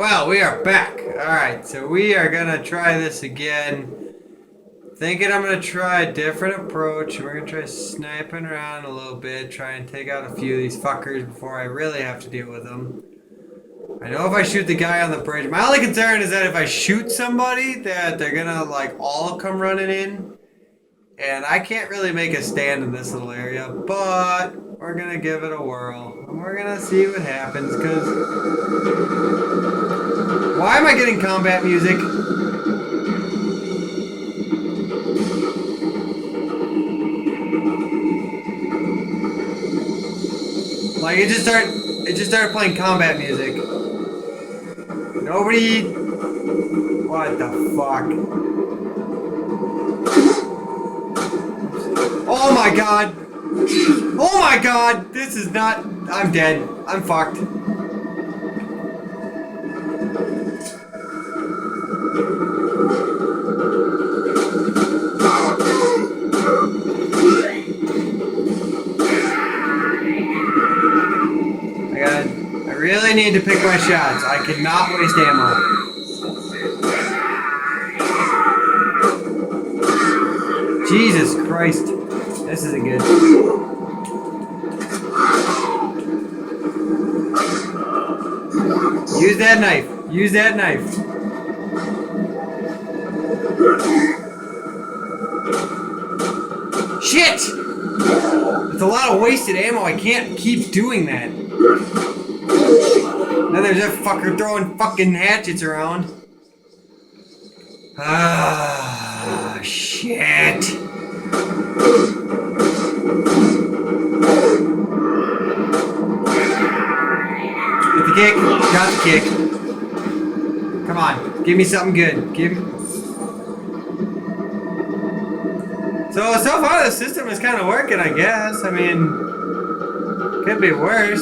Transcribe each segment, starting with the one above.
Well, we are back. Alright, so we are gonna try this again. Thinking I'm gonna try a different approach. We're gonna try sniping around a little bit, try and take out a few of these fuckers before I really have to deal with them. I know if I shoot the guy on the bridge, my only concern is that if I shoot somebody, that they're gonna like all come running in. And I can't really make a stand in this little area, but we're gonna give it a whirl. And we're gonna see what happens, because... Why am I getting combat music? Like, it just started playing combat music. Nobody... What the fuck? Oh my god! Oh my god! This is not... I'm dead. I'm fucked. I really need to pick my shots. I cannot waste ammo. Jesus Christ. This isn't good. Use that knife. Use that knife. Shit! It's a lot of wasted ammo. I can't keep doing that. Now there's that fucker throwing fucking hatchets around. Ah, shit. Get the kick. Got the kick. Come on. Give me something good. Give me... So far the system is kind of working, I guess. I mean, could be worse.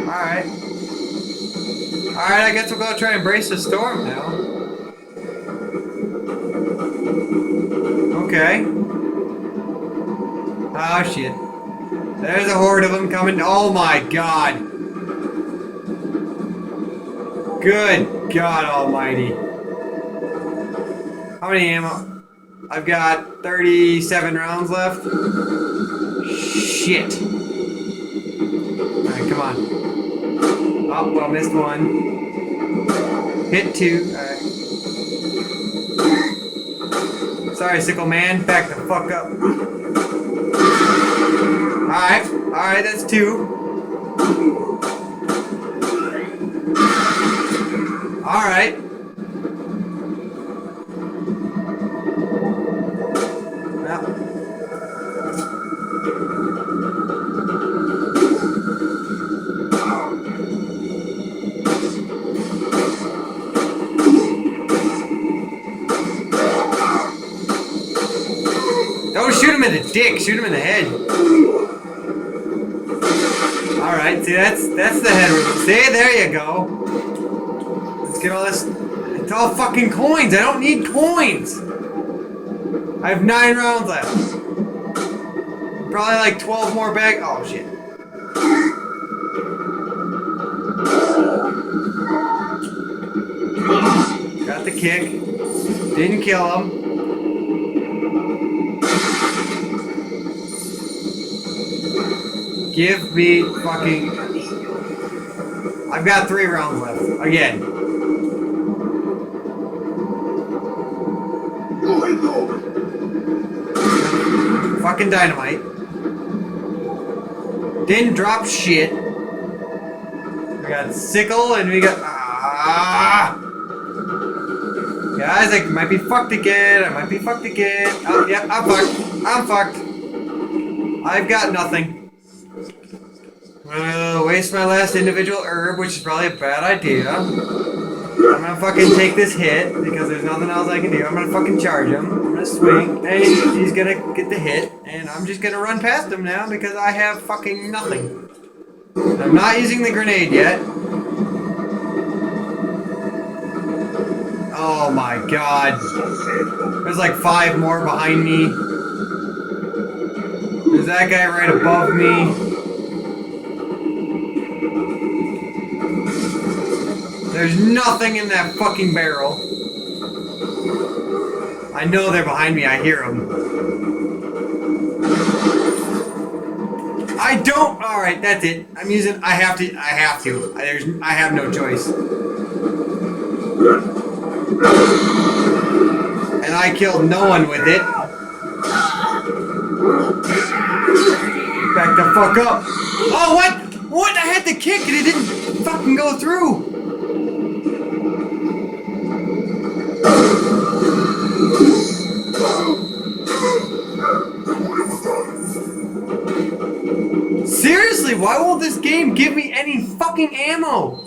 Alright. Alright, I guess we'll go try and brace the storm now. Okay. Oh shit. There's a horde of them coming. Oh my god. Good God Almighty. How many ammo? I've got 37 rounds left. Shit. Alright, come on. Oh, well, missed one. Hit two. Alright. Sorry, Sickle Man. Back the fuck up. Alright. Alright, that's two. Alright. Well. Don't shoot him in the dick, shoot him in the head. Alright, see that's the head. See, there you go. Get all this. It's all fucking coins. I don't need coins. I have 9 rounds left. Probably like 12 more bags. Oh shit. Got the kick. Didn't kill him. Give me fucking. I've got 3 rounds left. Again. Fucking dynamite. Didn't drop shit. We got Sickle and we got... Guys, I might be fucked again. I might be fucked again. Oh, yeah, I'm fucked. I'm fucked. I've got nothing. Waste my last individual herb, which is probably a bad idea. I'm gonna fucking take this hit because there's nothing else I can do. I'm gonna fucking charge him. I'm gonna swing, and he's gonna get the hit, and I'm just gonna run past him now because I have fucking nothing. I'm not using the grenade yet. Oh my god. There's like 5 more behind me. There's that guy right above me. There's nothing in that fucking barrel. I know they're behind me. I hear them. I don't. All right, that's it. I'm using. I have to. I have no choice. And I killed no one with it. Back the fuck up. Oh, what? What? I had to kick and it didn't fucking go through. Seriously, why won't this game give me any fucking ammo?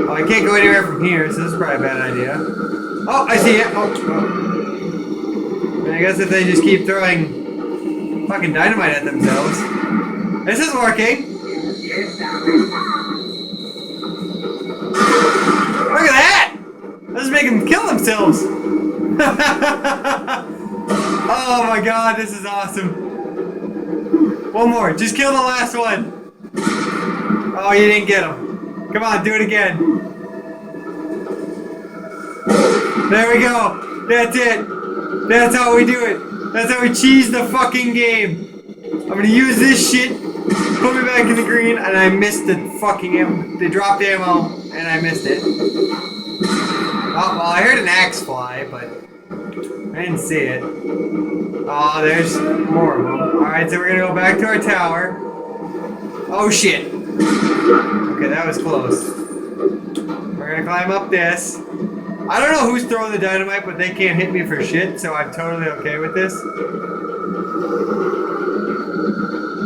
Oh, I can't go anywhere from here, so this is probably a bad idea. Oh, I see it. Oh. I guess if they just keep throwing fucking dynamite at themselves. This is working. Look at that! Let's make them kill themselves. Oh my god, this is awesome. One more. Just kill the last one. Oh, you didn't get him. Come on, do it again. There we go. That's it. That's how we do it. That's how we cheese the fucking game. I'm gonna use this shit, put me back in the green, and I missed the fucking ammo. They dropped ammo, and I missed it. Oh, well, I heard an axe fly, but I didn't see it. Oh, there's more of them. Alright, so we're gonna go back to our tower. Oh, shit. Okay, that was close. We're gonna climb up this. I don't know who's throwing the dynamite, but they can't hit me for shit, so I'm totally okay with this.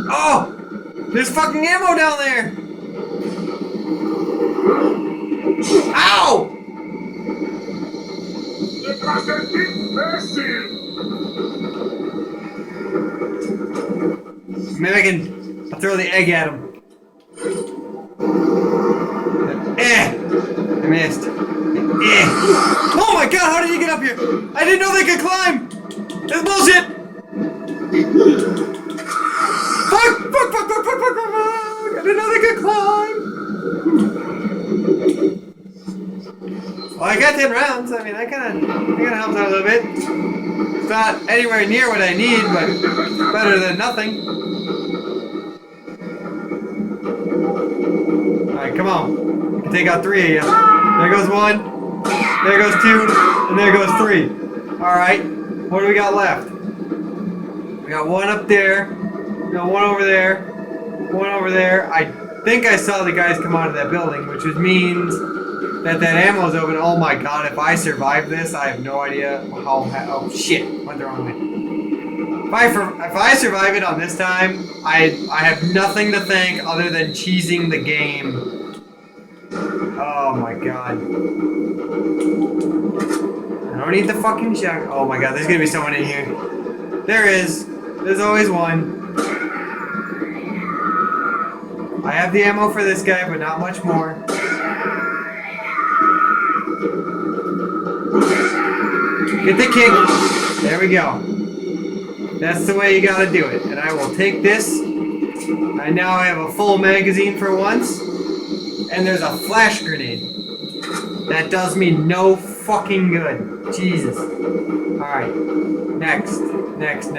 Oh! There's fucking ammo down there! Ow! Maybe I'll throw the egg at him. I missed. Oh my god, how did you get up here? I didn't know they could climb! That's bullshit! Fuck! I didn't know they could climb! Well, I got 10 rounds. I mean, that kinda helps out a little bit. It's not anywhere near what I need, but better than nothing. Alright, come on. I can take out 3 of you. There goes 1. There goes 2. And there goes 3. Alright. What do we got left? We got 1 up there. We got 1 over there. 1 over there. I think I saw the guys come out of that building, which means that ammo's open. Oh my god, if I survive this, I have no idea how... Oh shit, went the wrong way. If I survive it on this time, I have nothing to thank other than cheesing the game. Oh my god. I don't need the fucking shotgun. Oh my god, there's gonna be someone in here. There is. There's always one. I have the ammo for this guy, but not much more. Get the kick. There we go. That's the way you gotta do it. And I will take this. I now have a full magazine for once. And there's a flash grenade. That does me no fucking good. Jesus. Alright. Next. Next.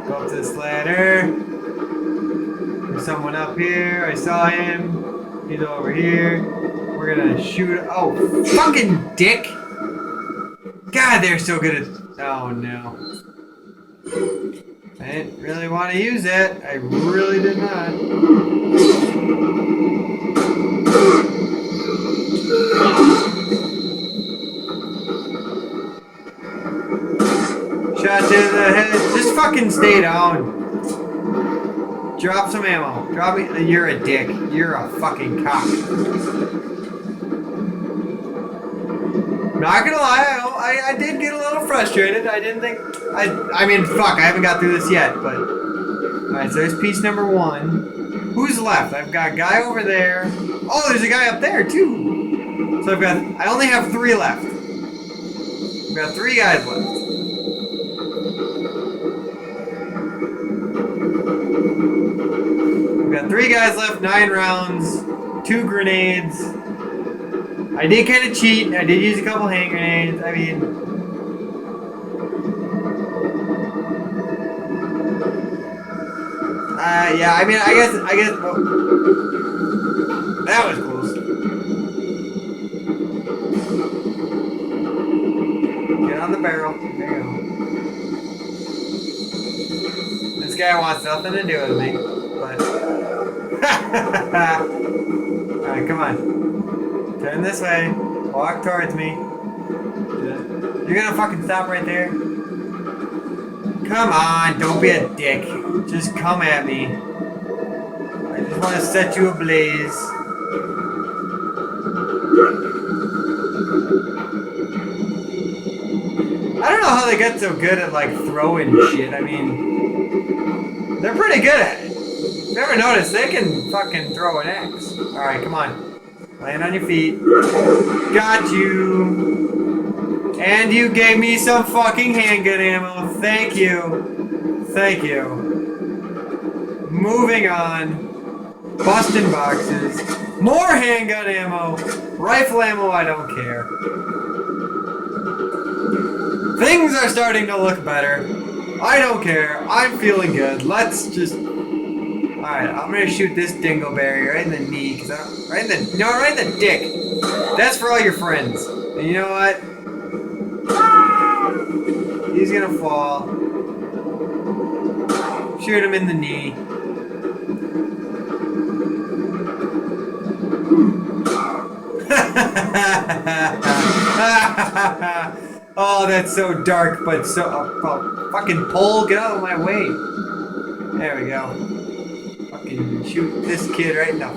Go up to this ladder. There's someone up here. I saw him. He's over here. We're gonna shoot. Oh, fucking dick! God, they're so good at. Oh no. I didn't really want to use that. I really did not. Shot to the head. Just fucking stay down. Drop some ammo. Drop it. You're a dick. You're a fucking cock. Not gonna lie, I did get a little frustrated. I didn't think... I mean, fuck, I haven't got through this yet, but... Alright, so there's piece number 1. Who's left? I've got a guy over there. Oh, there's a guy up there too. So I only have 3 left. I've got 3 guys left. We've got 3 guys left, 9 rounds, 2 grenades. I did kind of cheat. I did use a couple hand grenades. I mean, yeah. I mean, I guess. Oh, that was close. Get on the barrel. There you go. This guy wants nothing to do with me, but. Alright, come on. Turn this way. Walk towards me. You're gonna fucking stop right there? Come on, don't be a dick. Just come at me. I just want to set you ablaze. I don't know how they get so good at like throwing shit. I mean, they're pretty good at it. Never noticed they can fucking throw an axe. Alright, come on. Land on your feet. Got you. And you gave me some fucking handgun ammo. Thank you. Thank you. Moving on. Busting boxes. More handgun ammo. Rifle ammo, I don't care. Things are starting to look better. I don't care. I'm feeling good. Let's just... Alright, I'm gonna shoot this dingleberry right in the knee, right in the dick. That's for all your friends. And you know what? He's gonna fall. Shoot him in the knee. Oh, that's so dark, but so... fucking pole, get out of my way. There we go. Shoot this kid right in the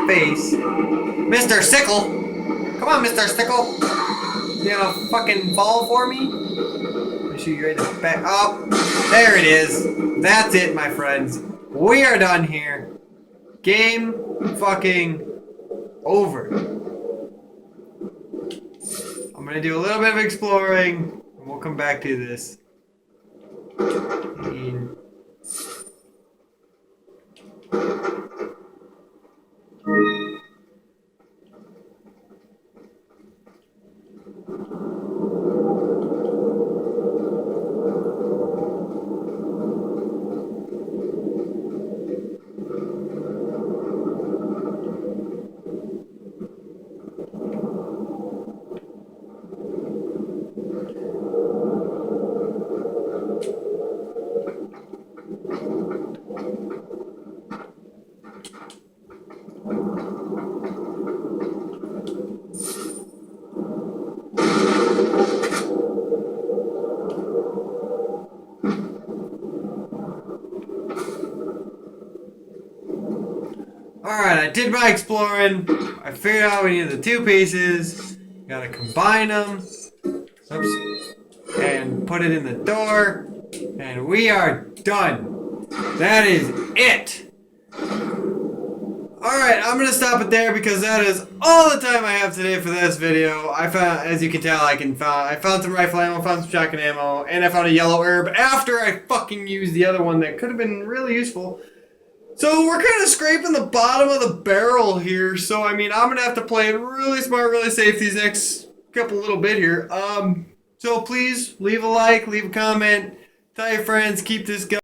face. Mr. Sickle! Come on, Mr. Sickle! You gonna fucking fall for me? I'll shoot you right in the back. Oh! There it is! That's it, my friends. We are done here. Game fucking over. I'm gonna do a little bit of exploring, and we'll come back to this. Alright, I did my exploring. I figured out we need the 2 pieces. Gotta combine them. Oops. And put it in the door. And we are done. That is it. Alright, I'm gonna stop it there because that is all the time I have today for this video. I found, as you can tell, I found some rifle ammo, found some shotgun ammo, and I found a yellow herb after I fucking used the other one that could have been really useful. So we're kind of scraping the bottom of the barrel here. So I mean, I'm gonna have to play it really smart, really safe these next couple little bit here. So please leave a like, leave a comment, tell your friends, keep this going.